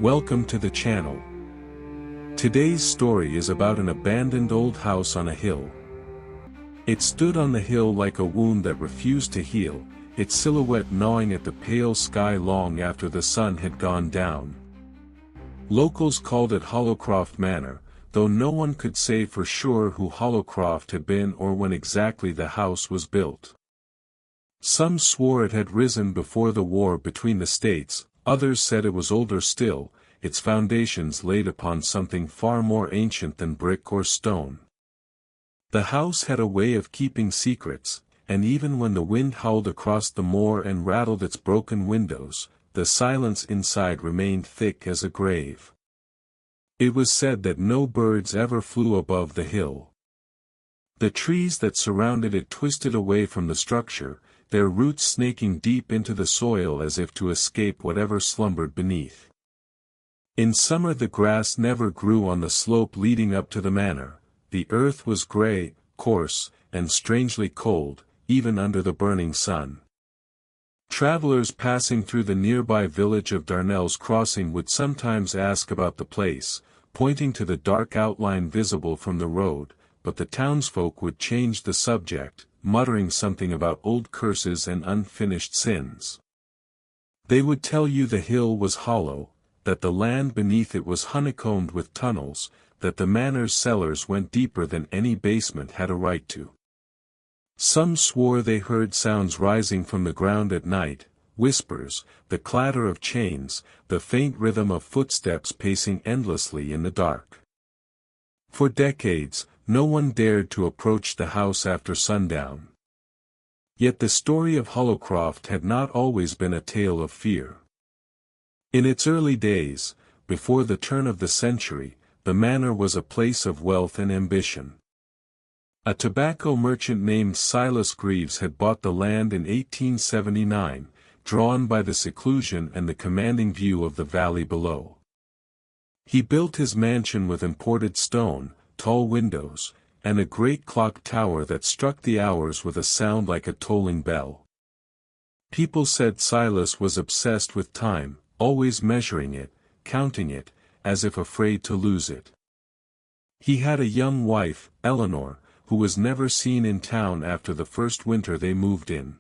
Welcome to the channel. Today's story is about an abandoned old house on a hill. It stood on the hill like a wound that refused to heal, its silhouette gnawing at the pale sky long after the sun had gone down. Locals called it Hollowcroft Manor, though no one could say for sure who Hollowcroft had been or when exactly the house was built. Some swore it had risen before the war between the states, others said it was older still, its foundations laid upon something far more ancient than brick or stone. The house had a way of keeping secrets, and even when the wind howled across the moor and rattled its broken windows, the silence inside remained thick as a grave. It was said that no birds ever flew above the hill. The trees that surrounded it twisted away from the structure, their roots snaking deep into the soil as if to escape whatever slumbered beneath. In summer the grass never grew on the slope leading up to the manor, the earth was gray, coarse, and strangely cold, even under the burning sun. Travelers passing through the nearby village of Darnell's Crossing would sometimes ask about the place, pointing to the dark outline visible from the road, but the townsfolk would change the subject, muttering something about old curses and unfinished sins. They would tell you the hill was hollow, that the land beneath it was honeycombed with tunnels, that the manor's cellars went deeper than any basement had a right to. Some swore they heard sounds rising from the ground at night, whispers, the clatter of chains, the faint rhythm of footsteps pacing endlessly in the dark. For decades, no one dared to approach the house after sundown. Yet the story of Hollowcroft had not always been a tale of fear. In its early days, before the turn of the century, the manor was a place of wealth and ambition. A tobacco merchant named Silas Greaves had bought the land in 1879, drawn by the seclusion and the commanding view of the valley below. He built his mansion with imported stone, tall windows, and a great clock tower that struck the hours with a sound like a tolling bell. People said Silas was obsessed with time, always measuring it, counting it, as if afraid to lose it. He had a young wife, Eleanor, who was never seen in town after the first winter they moved in.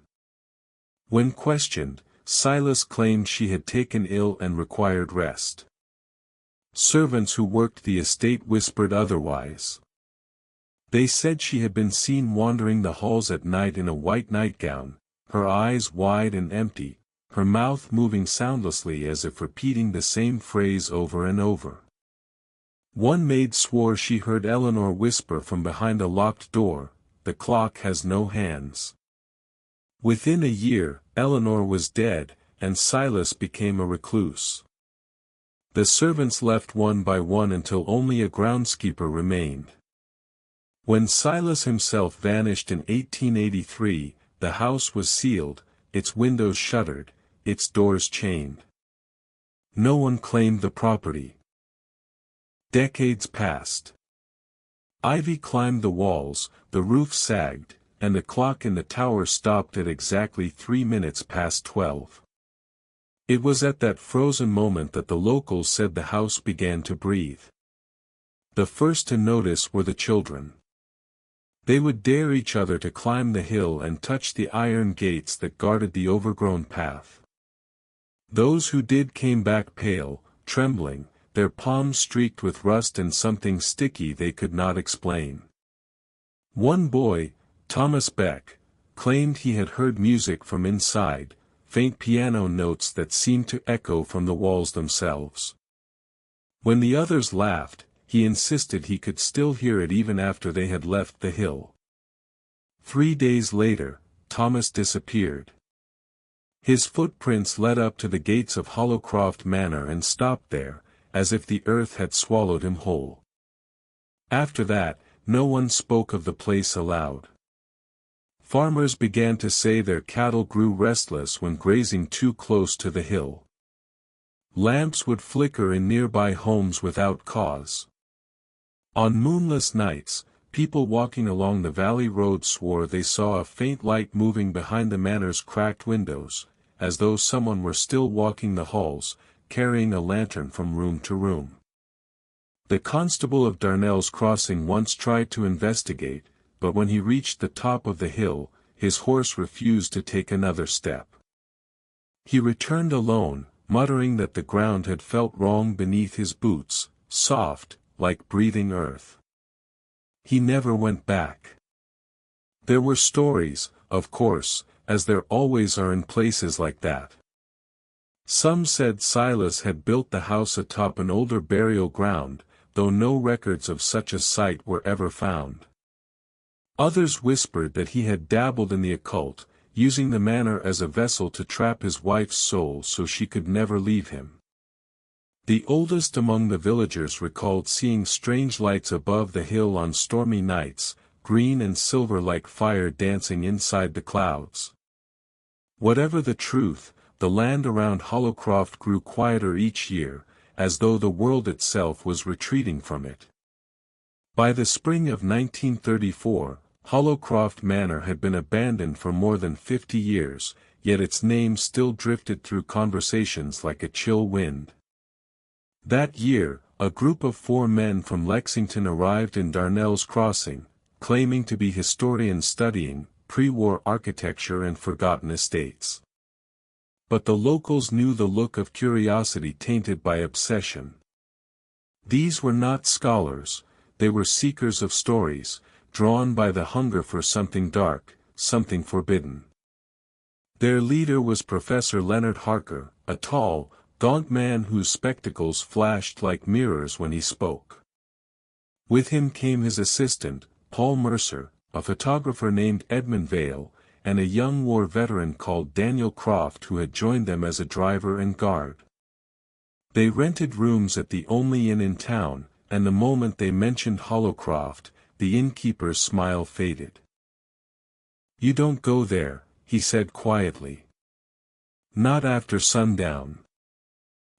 When questioned, Silas claimed she had taken ill and required rest. Servants who worked the estate whispered otherwise. They said she had been seen wandering the halls at night in a white nightgown, her eyes wide and empty, her mouth moving soundlessly as if repeating the same phrase over and over. One maid swore she heard Eleanor whisper from behind a locked door, "The clock has no hands." Within a year, Eleanor was dead, and Silas became a recluse. The servants left one by one until only a groundskeeper remained. When Silas himself vanished in 1883, the house was sealed, its windows shuttered, its doors chained. No one claimed the property. Decades passed. Ivy climbed the walls, the roof sagged, and the clock in the tower stopped at exactly 3 minutes past 12. It was at that frozen moment that the locals said the house began to breathe. The first to notice were the children. They would dare each other to climb the hill and touch the iron gates that guarded the overgrown path. Those who did came back pale, trembling, their palms streaked with rust and something sticky they could not explain. One boy, Thomas Beck, claimed he had heard music from inside, faint piano notes that seemed to echo from the walls themselves. When the others laughed, he insisted he could still hear it even after they had left the hill. 3 days later, Thomas disappeared. His footprints led up to the gates of Hollowcroft Manor and stopped there, as if the earth had swallowed him whole. After that, no one spoke of the place aloud. Farmers began to say their cattle grew restless when grazing too close to the hill. Lamps would flicker in nearby homes without cause. On moonless nights, people walking along the valley road swore they saw a faint light moving behind the manor's cracked windows, as though someone were still walking the halls, carrying a lantern from room to room. The constable of Darnell's Crossing once tried to investigate, but when he reached the top of the hill, his horse refused to take another step. He returned alone, muttering that the ground had felt wrong beneath his boots, soft, like breathing earth. He never went back. There were stories, of course, as there always are in places like that. Some said Silas had built the house atop an older burial ground, though no records of such a site were ever found. Others whispered that he had dabbled in the occult, using the manor as a vessel to trap his wife's soul so she could never leave him. The oldest among the villagers recalled seeing strange lights above the hill on stormy nights, green and silver like fire dancing inside the clouds. Whatever the truth, the land around Hollowcroft grew quieter each year, as though the world itself was retreating from it. By the spring of 1934, Hollowcroft Manor had been abandoned for more than 50 years, yet its name still drifted through conversations like a chill wind. That year, a group of 4 men from Lexington arrived in Darnell's Crossing, claiming to be historians studying pre-war architecture and forgotten estates. But the locals knew the look of curiosity tainted by obsession. These were not scholars, they were seekers of stories, drawn by the hunger for something dark, something forbidden. Their leader was Professor Leonard Harker, a tall, gaunt man whose spectacles flashed like mirrors when he spoke. With him came his assistant, Paul Mercer, a photographer named Edmund Vale, and a young war veteran called Daniel Croft who had joined them as a driver and guard. They rented rooms at the only inn in town, and the moment they mentioned Hollowcroft, the innkeeper's smile faded. "You don't go there," he said quietly. "Not after sundown.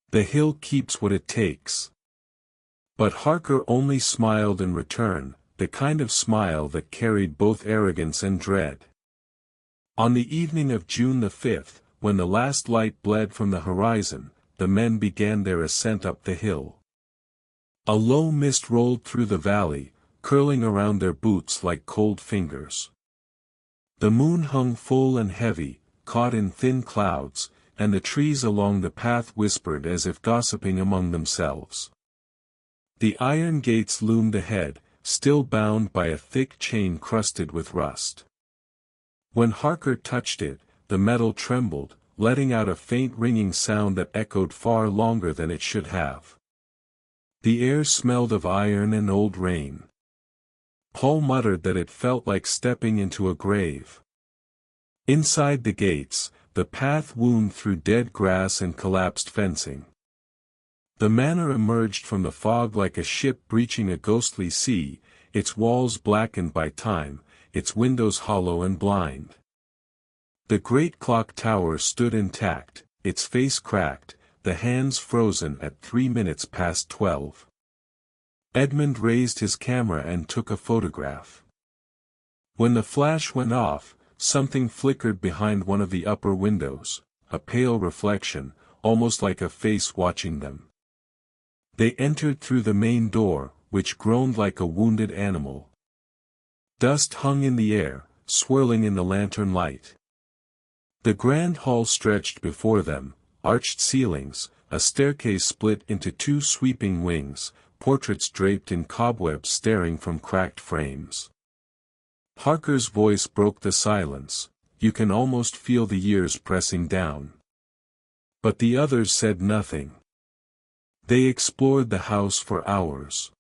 The hill keeps what it takes." But Harker only smiled in return, the kind of smile that carried both arrogance and dread. On the evening of June the 5th, when the last light bled from the horizon, the men began their ascent up the hill. A low mist rolled through the valley, curling around their boots like cold fingers. The moon hung full and heavy, caught in thin clouds, and the trees along the path whispered as if gossiping among themselves. The iron gates loomed ahead, still bound by a thick chain crusted with rust. When Harker touched it, the metal trembled, letting out a faint ringing sound that echoed far longer than it should have. The air smelled of iron and old rain. Paul muttered that it felt like stepping into a grave. Inside the gates, the path wound through dead grass and collapsed fencing. The manor emerged from the fog like a ship breaching a ghostly sea, its walls blackened by time, its windows hollow and blind. The great clock tower stood intact, its face cracked, the hands frozen at 3 minutes past 12. Edmund raised his camera and took a photograph. When the flash went off, something flickered behind one of the upper windows, a pale reflection, almost like a face watching them. They entered through the main door, which groaned like a wounded animal. Dust hung in the air, swirling in the lantern light. The grand hall stretched before them, arched ceilings, a staircase split into 2 sweeping wings, portraits draped in cobwebs staring from cracked frames. Harker's voice broke the silence, you can almost feel the years pressing down. But the others said nothing. They explored the house for hours.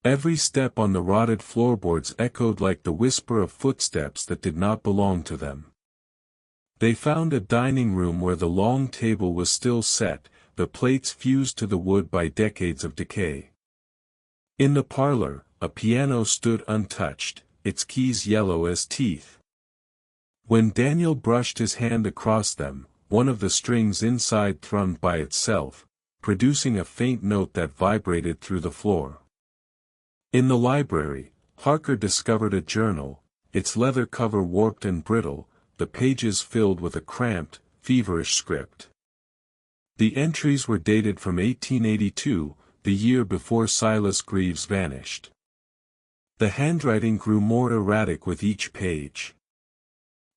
Every step on the rotted floorboards echoed like the whisper of footsteps that did not belong to them. They found a dining room where the long table was still set, the plates fused to the wood by decades of decay. In the parlor, a piano stood untouched, its keys yellow as teeth. When Daniel brushed his hand across them, one of the strings inside thrummed by itself, producing a faint note that vibrated through the floor. In the library, Harker discovered a journal, its leather cover warped and brittle, the pages filled with a cramped, feverish script. The entries were dated from 1882, the year before Silas Greaves vanished. The handwriting grew more erratic with each page.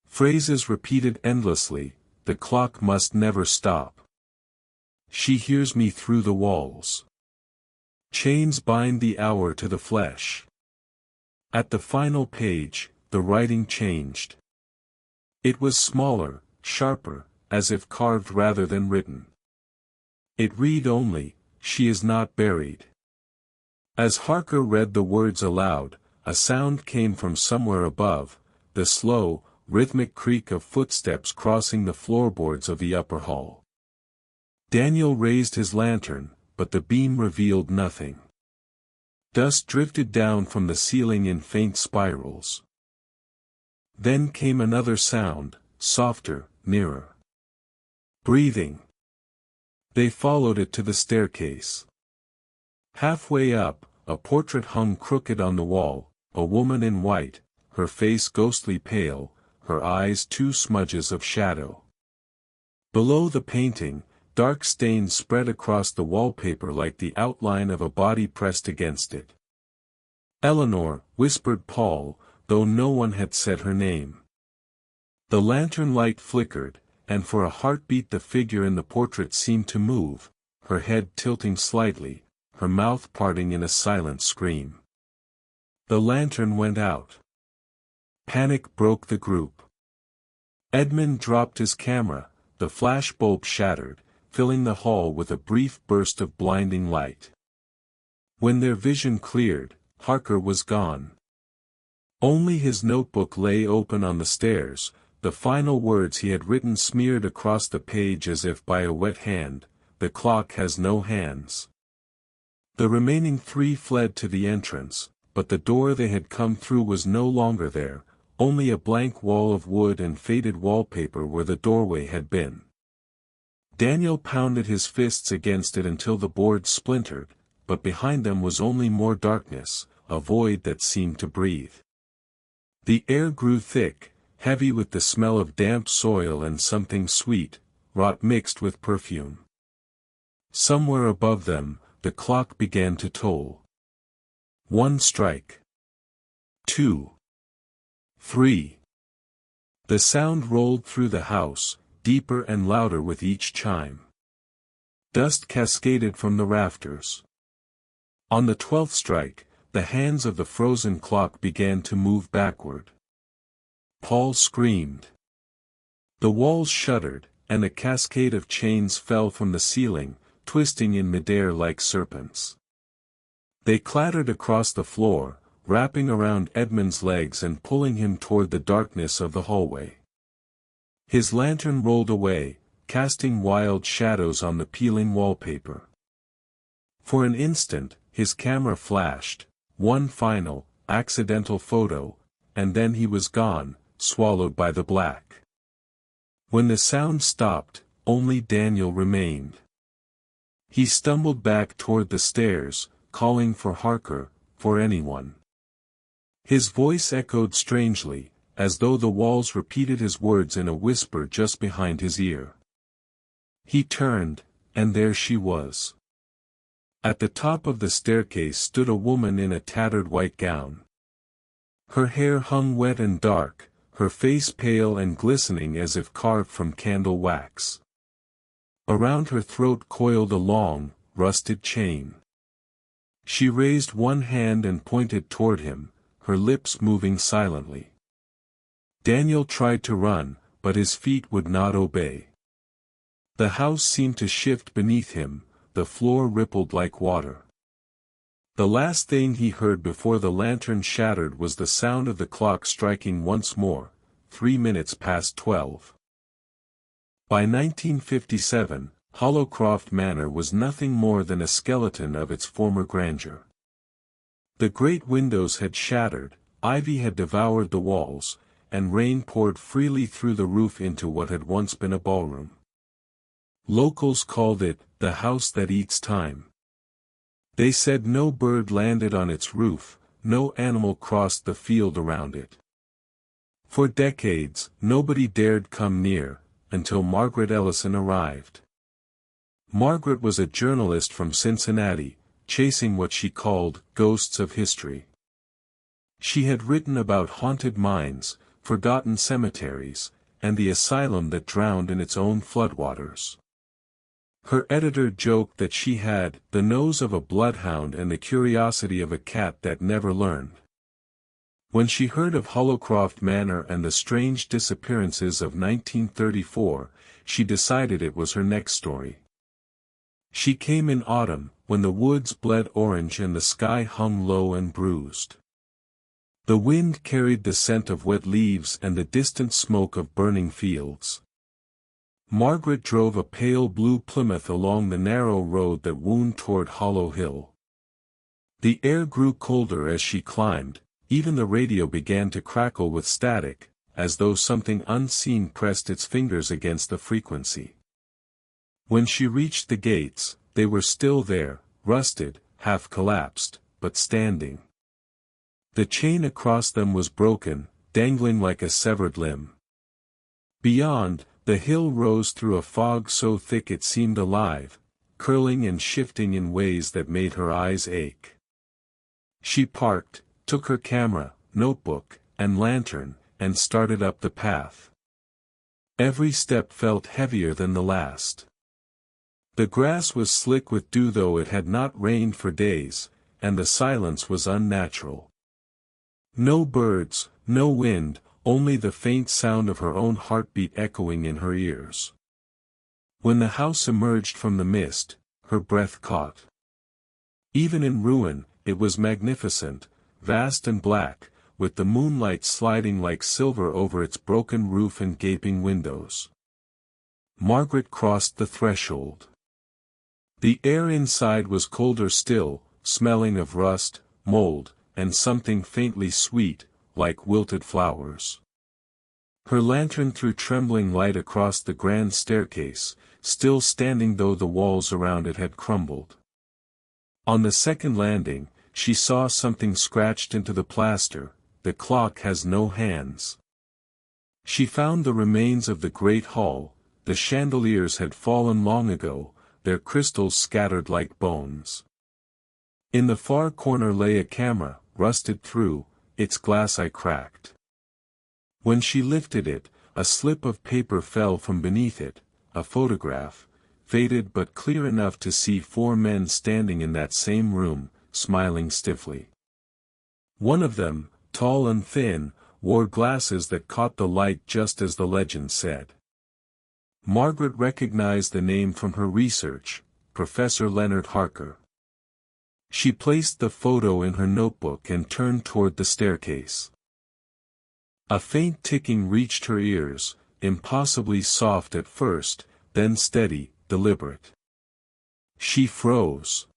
Phrases repeated endlessly, "The clock must never stop. She hears me through the walls. Chains bind the hour to the flesh." At the final page, the writing changed. It was smaller, sharper, as if carved rather than written. It read only, "She is not buried." As Harker read the words aloud, a sound came from somewhere above, the slow, rhythmic creak of footsteps crossing the floorboards of the upper hall. Daniel raised his lantern, but the beam revealed nothing. Dust drifted down from the ceiling in faint spirals. Then came another sound, softer, nearer. Breathing. They followed it to the staircase. Halfway up, a portrait hung crooked on the wall, a woman in white, her face ghostly pale, her eyes two smudges of shadow. Below the painting, dark stains spread across the wallpaper like the outline of a body pressed against it. "Eleanor," whispered Paul, though no one had said her name. The lantern light flickered, and for a heartbeat the figure in the portrait seemed to move, her head tilting slightly, her mouth parting in a silent scream. The lantern went out. Panic broke the group. Edmund dropped his camera, the flash bulb shattered, filling the hall with a brief burst of blinding light. When their vision cleared, Harker was gone. Only his notebook lay open on the stairs, the final words he had written smeared across the page as if by a wet hand, "The clock has no hands." The remaining three fled to the entrance, but the door they had come through was no longer there, only a blank wall of wood and faded wallpaper where the doorway had been. Daniel pounded his fists against it until the boards splintered, but behind them was only more darkness, a void that seemed to breathe. The air grew thick, heavy with the smell of damp soil and something sweet, rot mixed with perfume. Somewhere above them, the clock began to toll. 1 strike. 2. 3. The sound rolled through the house, deeper and louder with each chime. Dust cascaded from the rafters. On the 12th strike, the hands of the frozen clock began to move backward. Paul screamed. The walls shuddered, and a cascade of chains fell from the ceiling, twisting in midair like serpents. They clattered across the floor, wrapping around Edmund's legs and pulling him toward the darkness of the hallway. His lantern rolled away, casting wild shadows on the peeling wallpaper. For an instant, his camera flashed, one final, accidental photo, and then he was gone, swallowed by the black. When the sound stopped, only Daniel remained. He stumbled back toward the stairs, calling for Harker, for anyone. His voice echoed strangely, as though the walls repeated his words in a whisper just behind his ear. He turned, and there she was. At the top of the staircase stood a woman in a tattered white gown. Her hair hung wet and dark, her face pale and glistening as if carved from candle wax. Around her throat coiled a long, rusted chain. She raised one hand and pointed toward him, her lips moving silently. Daniel tried to run, but his feet would not obey. The house seemed to shift beneath him, the floor rippled like water. The last thing he heard before the lantern shattered was the sound of the clock striking once more, 3 minutes past 12. By 1957, Hollowcroft Manor was nothing more than a skeleton of its former grandeur. The great windows had shattered, ivy had devoured the walls, and rain poured freely through the roof into what had once been a ballroom. Locals called it, "the house that eats time." They said no bird landed on its roof, no animal crossed the field around it. For decades, nobody dared come near, until Margaret Ellison arrived. Margaret was a journalist from Cincinnati, chasing what she called ghosts of history. She had written about haunted mines, forgotten cemeteries, and the asylum that drowned in its own floodwaters. Her editor joked that she had the nose of a bloodhound and the curiosity of a cat that never learned. When she heard of Hollowcroft Manor and the strange disappearances of 1934, she decided it was her next story. She came in autumn, when the woods bled orange and the sky hung low and bruised. The wind carried the scent of wet leaves and the distant smoke of burning fields. Margaret drove a pale blue Plymouth along the narrow road that wound toward Hollow Hill. The air grew colder as she climbed, even the radio began to crackle with static, as though something unseen pressed its fingers against the frequency. When she reached the gates, they were still there, rusted, half collapsed, but standing. The chain across them was broken, dangling like a severed limb. Beyond, the hill rose through a fog so thick it seemed alive, curling and shifting in ways that made her eyes ache. She parked, took her camera, notebook, and lantern, and started up the path. Every step felt heavier than the last. The grass was slick with dew though it had not rained for days, and the silence was unnatural. No birds, no wind, only the faint sound of her own heartbeat echoing in her ears. When the house emerged from the mist, her breath caught. Even in ruin, it was magnificent, vast and black, with the moonlight sliding like silver over its broken roof and gaping windows. Margaret crossed the threshold. The air inside was colder still, smelling of rust, mold, and something faintly sweet, like wilted flowers. Her lantern threw trembling light across the grand staircase, still standing though the walls around it had crumbled. On the second landing, she saw something scratched into the plaster. The clock has no hands. She found the remains of the great hall. The chandeliers had fallen long ago, their crystals scattered like bones. In the far corner lay a camera, rusted through, its glass eye cracked. When she lifted it, a slip of paper fell from beneath it, a photograph, faded but clear enough to see 4 men standing in that same room, smiling stiffly. One of them, tall and thin, wore glasses that caught the light just as the legend said. Margaret recognized the name from her research, Professor Leonard Harker. She placed the photo in her notebook and turned toward the staircase. A faint ticking reached her ears, impossibly soft at first, then steady, deliberate. She froze.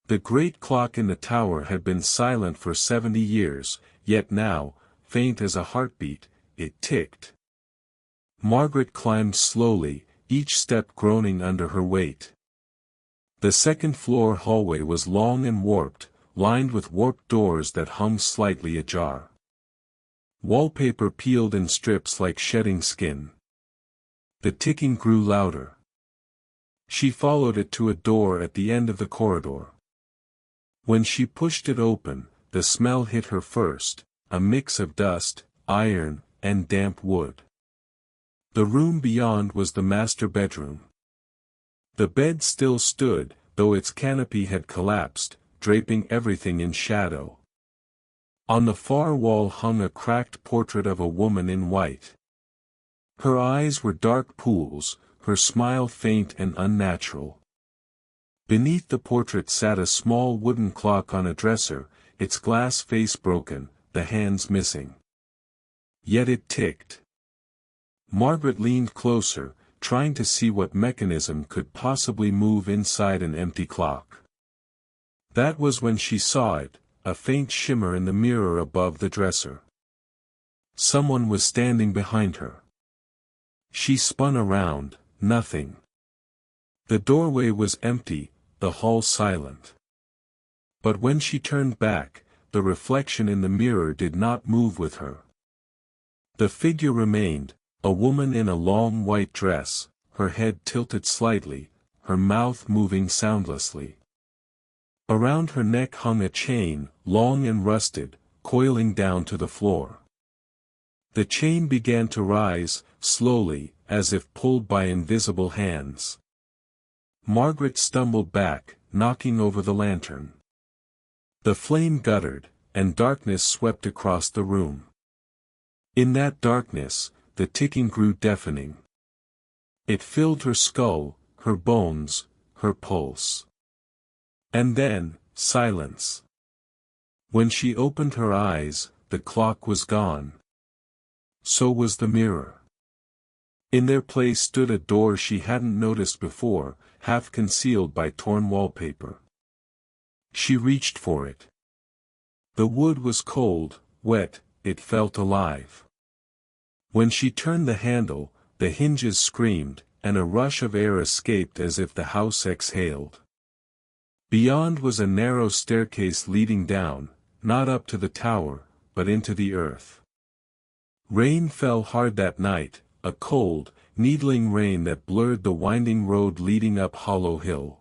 The great clock in the tower had been silent for 70 years, yet now, faint as a heartbeat, it ticked. Margaret climbed slowly, each step groaning under her weight. The second-floor hallway was long and warped, lined with warped doors that hung slightly ajar. Wallpaper peeled in strips like shedding skin. The ticking grew louder. She followed it to a door at the end of the corridor. When she pushed it open, the smell hit her first, a mix of dust, iron, and damp wood. The room beyond was the master bedroom. The bed still stood, though its canopy had collapsed, draping everything in shadow. On the far wall hung a cracked portrait of a woman in white. Her eyes were dark pools, her smile faint and unnatural. Beneath the portrait sat a small wooden clock on a dresser, its glass face broken, the hands missing. Yet it ticked. Margaret leaned closer, trying to see what mechanism could possibly move inside an empty clock. That was when she saw it, a faint shimmer in the mirror above the dresser. Someone was standing behind her. She spun around, nothing. The doorway was empty, the hall silent. But when she turned back, the reflection in the mirror did not move with her. The figure remained, a woman in a long white dress, her head tilted slightly, her mouth moving soundlessly. Around her neck hung a chain, long and rusted, coiling down to the floor. The chain began to rise, slowly, as if pulled by invisible hands. Margaret stumbled back, knocking over the lantern. The flame guttered, and darkness swept across the room. In that darkness, the ticking grew deafening. It filled her skull, her bones, her pulse. And then, silence. When she opened her eyes, the clock was gone. So was the mirror. In their place stood a door she hadn't noticed before, half concealed by torn wallpaper. She reached for it. The wood was cold, wet, it felt alive. When she turned the handle, the hinges screamed, and a rush of air escaped as if the house exhaled. Beyond was a narrow staircase leading down, not up to the tower, but into the earth. Rain fell hard that night, a cold, needling rain that blurred the winding road leading up Hollow Hill.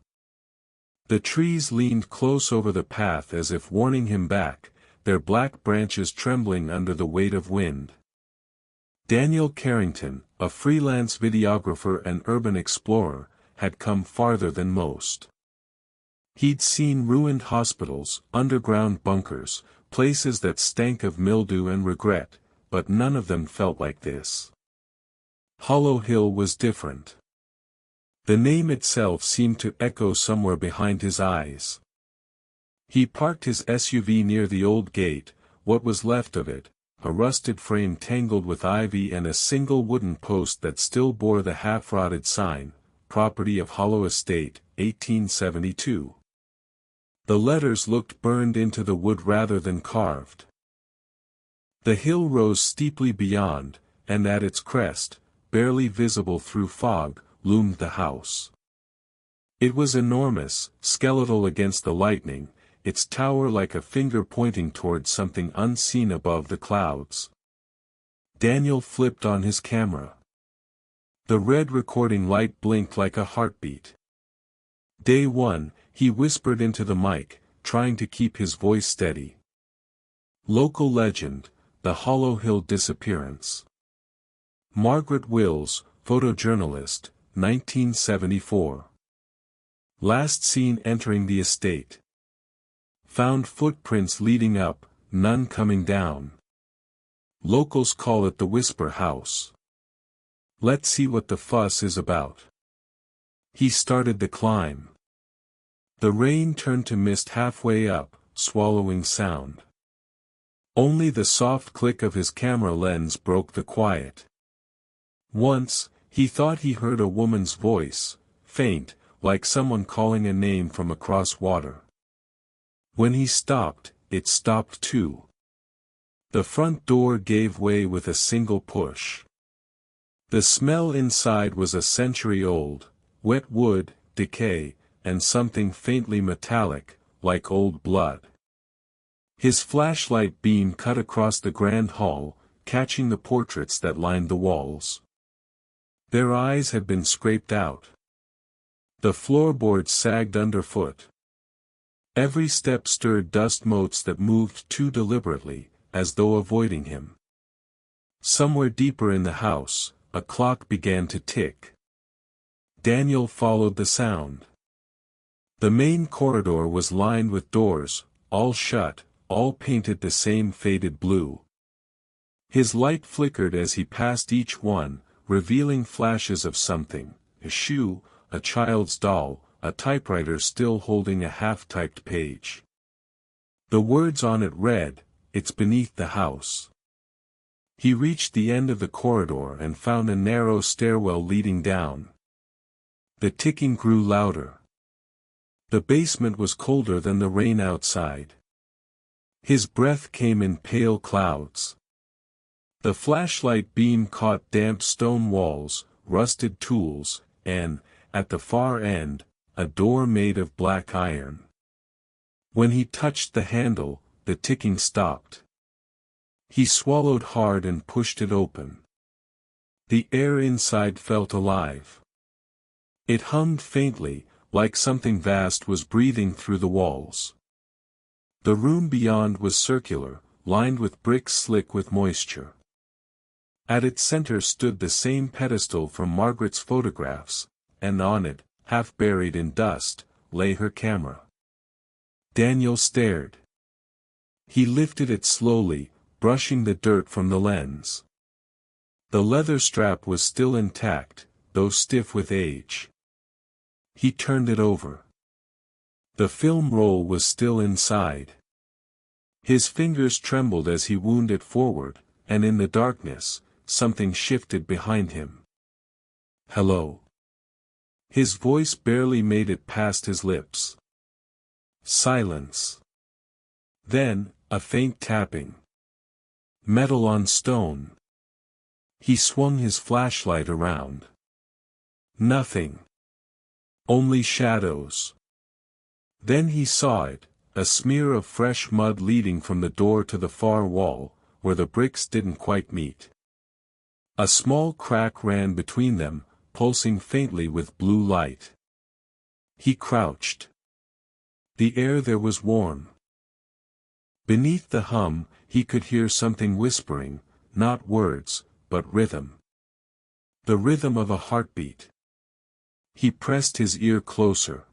The trees leaned close over the path as if warning him back, their black branches trembling under the weight of wind. Daniel Carrington, a freelance videographer and urban explorer, had come farther than most. He'd seen ruined hospitals, underground bunkers, places that stank of mildew and regret, but none of them felt like this. Hollow Hill was different. The name itself seemed to echo somewhere behind his eyes. He parked his SUV near the old gate, what was left of it, a rusted frame tangled with ivy and a single wooden post that still bore the half-rotted sign, Property of Hollow Estate, 1872. The letters looked burned into the wood rather than carved. The hill rose steeply beyond, and at its crest, barely visible through fog, loomed the house. It was enormous, skeletal against the lightning, its tower like a finger pointing towards something unseen above the clouds. Daniel flipped on his camera. The red recording light blinked like a heartbeat. Day 1, he whispered into the mic, trying to keep his voice steady. Local legend, the Hollow Hill disappearance. Margaret Wills, photojournalist, 1974. Last seen entering the estate. Found footprints leading up, none coming down. Locals call it the Whisper House. Let's see what the fuss is about. He started the climb. The rain turned to mist halfway up, swallowing sound. Only the soft click of his camera lens broke the quiet. Once, he thought he heard a woman's voice, faint, like someone calling a name from across water. When he stopped, it stopped too. The front door gave way with a single push. The smell inside was a century old, wet wood, decay, and something faintly metallic, like old blood. His flashlight beam cut across the grand hall, catching the portraits that lined the walls. Their eyes had been scraped out. The floorboards sagged underfoot. Every step stirred dust motes that moved too deliberately, as though avoiding him. Somewhere deeper in the house, a clock began to tick. Daniel followed the sound. The main corridor was lined with doors, all shut, all painted the same faded blue. His light flickered as he passed each one, revealing flashes of something, a shoe, a child's doll, a typewriter still holding a half-typed page. The words on it read, "It's beneath the house." He reached the end of the corridor and found a narrow stairwell leading down. The ticking grew louder. The basement was colder than the rain outside. His breath came in pale clouds. The flashlight beam caught damp stone walls, rusted tools, and, at the far end, a door made of black iron. When he touched the handle, the ticking stopped. He swallowed hard and pushed it open. The air inside felt alive. It hummed faintly, like something vast was breathing through the walls. The room beyond was circular, lined with bricks slick with moisture. At its center stood the same pedestal from Margaret's photographs, and on it, half buried in dust, lay her camera. Daniel stared. He lifted it slowly, brushing the dirt from the lens. The leather strap was still intact, though stiff with age. He turned it over. The film roll was still inside. His fingers trembled as he wound it forward, and in the darkness, something shifted behind him. "Hello." His voice barely made it past his lips. Silence. Then, a faint tapping. Metal on stone. He swung his flashlight around. Nothing. Only shadows. Then he saw it, a smear of fresh mud leading from the door to the far wall, where the bricks didn't quite meet. A small crack ran between them, pulsing faintly with blue light. He crouched. The air there was warm. Beneath the hum, he could hear something whispering, not words, but rhythm. The rhythm of a heartbeat. He pressed his ear closer.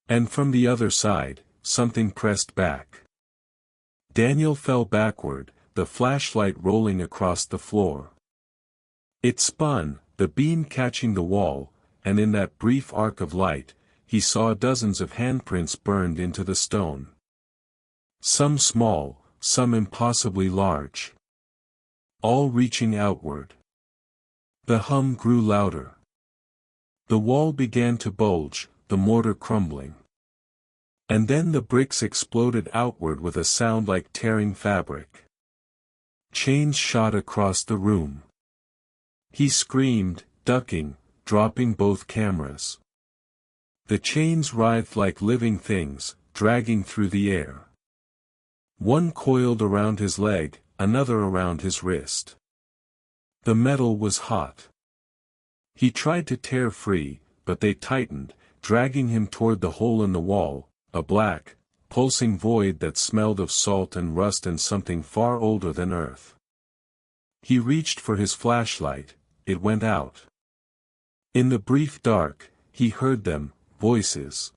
And from the other side, something pressed back. Daniel fell backward, the flashlight rolling across the floor. It spun, the beam catching the wall, and in that brief arc of light, he saw dozens of handprints burned into the stone. Some small, some impossibly large. All reaching outward. The hum grew louder. The wall began to bulge, the mortar crumbling. And then the bricks exploded outward with a sound like tearing fabric. Chains shot across the room. He screamed, ducking, dropping both cameras. The chains writhed like living things, dragging through the air. One coiled around his leg, another around his wrist. The metal was hot. He tried to tear free, but they tightened, dragging him toward the hole in the wall, a black, pulsing void that smelled of salt and rust and something far older than earth. He reached for his flashlight, it went out. In the brief dark, he heard them, voices.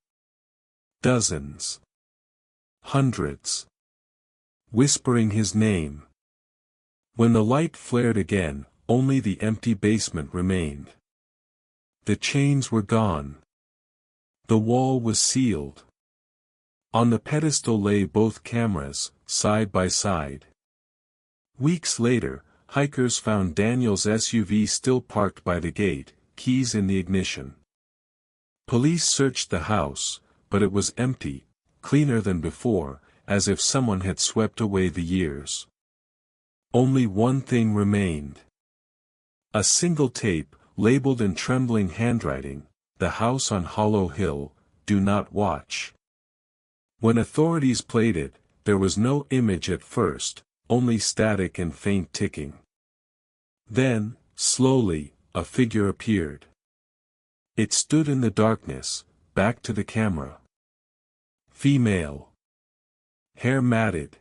Dozens. Hundreds. Whispering his name. When the light flared again, only the empty basement remained. The chains were gone. The wall was sealed. On the pedestal lay both cameras, side by side. Weeks later, hikers found Daniel's SUV still parked by the gate, keys in the ignition. Police searched the house, but it was empty, cleaner than before, as if someone had swept away the years. Only one thing remained. A single tape, labeled in trembling handwriting, "The House on Hollow Hill, Do Not Watch." When authorities played it, there was no image at first, only static and faint ticking. Then, slowly, a figure appeared. It stood in the darkness, back to the camera. Female. Hair matted.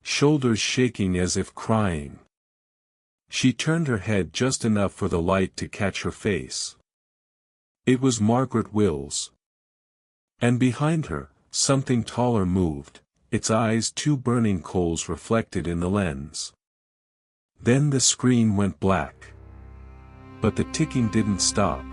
Shoulders shaking as if crying. She turned her head just enough for the light to catch her face. It was Margaret Wills. And behind her, something taller moved, its eyes two burning coals reflected in the lens. Then the screen went black. But the ticking didn't stop.